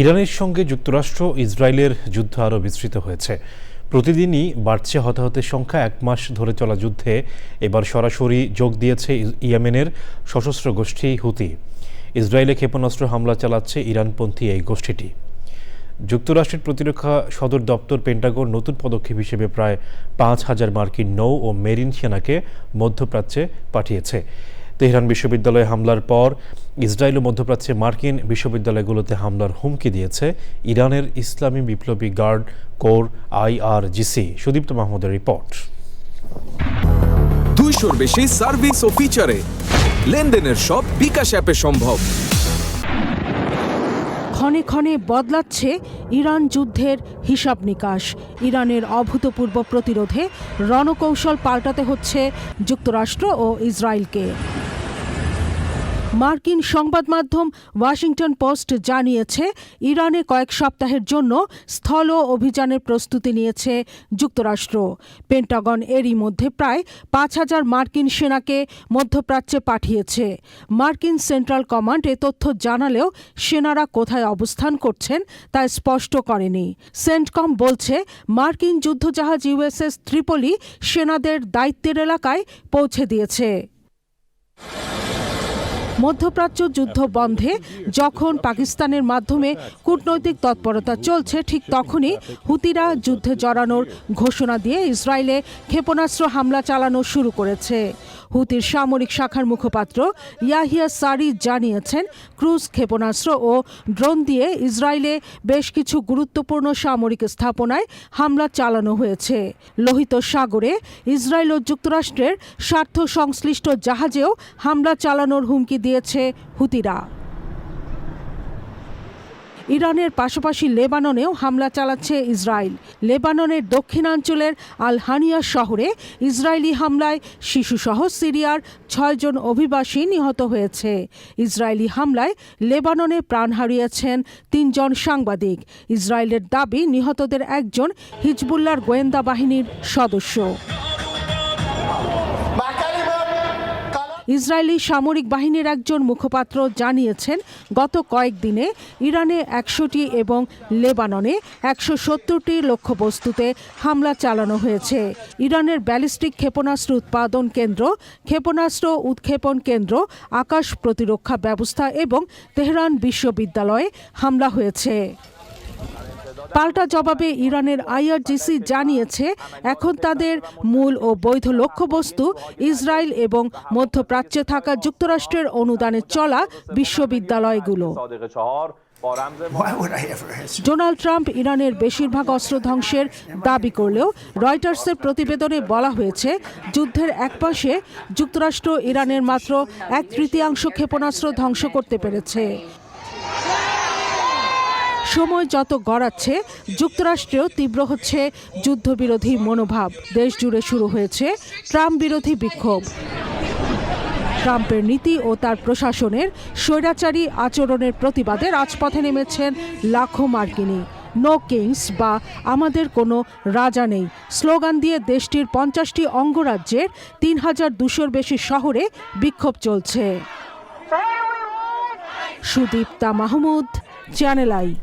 ইরানের সঙ্গে যুক্তরাষ্ট্র ইসরায়েলের যুদ্ধ আরও বিস্তৃত হয়েছে। প্রতিদিনই বাড়ছে হতাহতের সংখ্যা। এক মাস ধরে চলা যুদ্ধে এবার সরাসরি যোগ দিয়েছে ইয়েমেনের সশস্ত্র গোষ্ঠী হুতি। ইসরায়েলে ক্ষেপণাস্ত্র হামলা চালাচ্ছে ইরানপন্থী এই গোষ্ঠীটি। যুক্তরাষ্ট্রের প্রতিরক্ষা সদর দপ্তর পেন্টাগন নতুন পদক্ষেপ হিসেবে প্রায় 5,000 মার্কিন নৌ ও মেরিন সেনাকে মধ্যপ্রাচ্যে পাঠিয়েছে। তেহরান বিশ্ববিদ্যালয়ে হামলার পর ইসরায়েল ও মধ্যপ্রাচ্যে মার্কিন বিশ্ববিদ্যালয়গুলোতে হামলার হুমকি দিয়েছে ইরানের ইসলামী বিপ্লবী গার্ড কোর IRGC। সুদীপ্ত মাহমুদের রিপোর্ট। 200-র বেশি সার্ভিস ও ফিচারে লেনদেনের সব বিকাশ অ্যাপে সম্ভব। ক্ষণে ক্ষণে বদলাচ্ছে ইরান যুদ্ধের হিসাব নিকাশ। ইরানের অভূতপূর্ব প্রতিরোধে রণকৌশল পাল্টাতে হচ্ছে যুক্তরাষ্ট্র ও ইসরায়েলকে। মার্কিন সংবাদ মাধ্যম ওয়াশিংটন পোস্ট জানিয়েছে, ইরানে কয়েক সপ্তাহের জন্য স্থল অভিযানের প্রস্তুতি নিয়েছে যুক্তরাষ্ট্র। পেন্টাগন এরই মধ্যে প্রায় 5,000 মার্কিন সেনাকে মধ্যপ্রাচ্যে পাঠিয়েছে। মার্কিন সেন্ট্রাল কমান্ড এ তথ্য জানালেও সেনারা কোথায় অবস্থান করছেন তা স্পষ্ট করেনি। সেন্টকম বলছে, মার্কিন যুদ্ধজাহাজ USS ত্রিপলি সেনাদের দায়িত্বের এলাকায় পৌঁছে দিয়েছে। মধ্যপ্রাচ্য যুদ্ধ বন্ধে যখন পাকিস্তানের মাধ্যমে কূটনৈতিক তৎপরতা চলছে, ঠিক তখনই হুতিরা যুদ্ধে জড়ানোর ঘোষণা দিয়ে ইসরায়েলে ক্ষেপণাস্ত্র হামলা চালানো শুরু করেছে। হুতির সামরিক শাখার মুখপাত্র ইয়াহিয়া সারি জানিয়েছেন, ক্রুজ ক্ষেপণাস্ত্র ও ড্রোন দিয়ে ইসরায়েলে বেশ কিছু গুরুত্বপূর্ণ সামরিক স্থাপনায় হামলা চালানো হয়েছে। লোহিত সাগরে ইসরায়েল ও যুক্তরাষ্ট্রের স্বার্থ সংশ্লিষ্ট জাহাজেও হামলা চালানোর হুমকি দিয়েছে হুতিরা। ইরানের পাশাপাশি লেবাননেও হামলা চালাচ্ছে ইসরায়েল। লেবাননের দক্ষিণাঞ্চলের আল হানিয়া শহরে ইসরায়েলি হামলায় শিশুসহ সিরিয়ার 6 জন অভিবাসী নিহত হয়েছে। ইসরায়েলি হামলায় লেবাননে প্রাণ হারিয়েছেন 3 জন সাংবাদিক। ইসরায়েলের দাবি, নিহতদের একজন হিজবুল্লাহর গোয়েন্দা বাহিনীর সদস্য। ইসরায়েলি সামরিক বাহিনীর একজন মুখপাত্র জানিয়েছেন, গত কয়েকদিনে ইরানে 100টি এবং লেবাননে 170টি লক্ষ্যবস্তুতে হামলা চালানো হয়েছে। ইরানের ব্যালিস্টিক ক্ষেপণাস্ত্র উৎপাদন কেন্দ্র, ক্ষেপণাস্ত্র উৎক্ষেপণ কেন্দ্র, আকাশ প্রতিরক্ষা ব্যবস্থা এবং তেহরান বিশ্ববিদ্যালয়ে হামলা হয়েছে। পাল্টা জবাবে ইরানের IRGC জানিয়েছে, এখন তাদের মূল ও বৈধ লক্ষ্যবস্তু ইসরায়েল এবং মধ্যপ্রাচ্যে থাকা যুক্তরাষ্ট্রের অনুদানে চলা বিশ্ববিদ্যালয়গুলো। ডোনাল্ড ট্রাম্প ইরানের বেশিরভাগ অস্ত্র ধ্বংসের দাবি করলেও রয়টার্সের প্রতিবেদনে বলা হয়েছে, যুদ্ধের একপাশে যুক্তরাষ্ট্র ইরানের মাত্র 1/3 ক্ষেপণাস্ত্র ধ্বংস করতে পেরেছে। সময় যত গড়াচ্ছে, যুক্তরাষ্ট্রেও তীব্র হচ্ছে যুদ্ধবিরোধী মনোভাব। দেশ জুড়ে শুরু হয়েছে ট্রাম্প বিরোধী বিক্ষোভ। ট্রাম্পের নীতি ও তার প্রশাসনের স্বৈরাচারী আচরণের প্রতিবাদে রাজপথে নেমেছেন লাখো মার্কিনী। নো কিংস বা আমাদের কোনো রাজা নেই স্লোগান দিয়ে দেশটির 50টি অঙ্গরাজ্যের 3,200-র বেশি শহরে বিক্ষোভ চলছে। Sudipta Mahmud, channel I.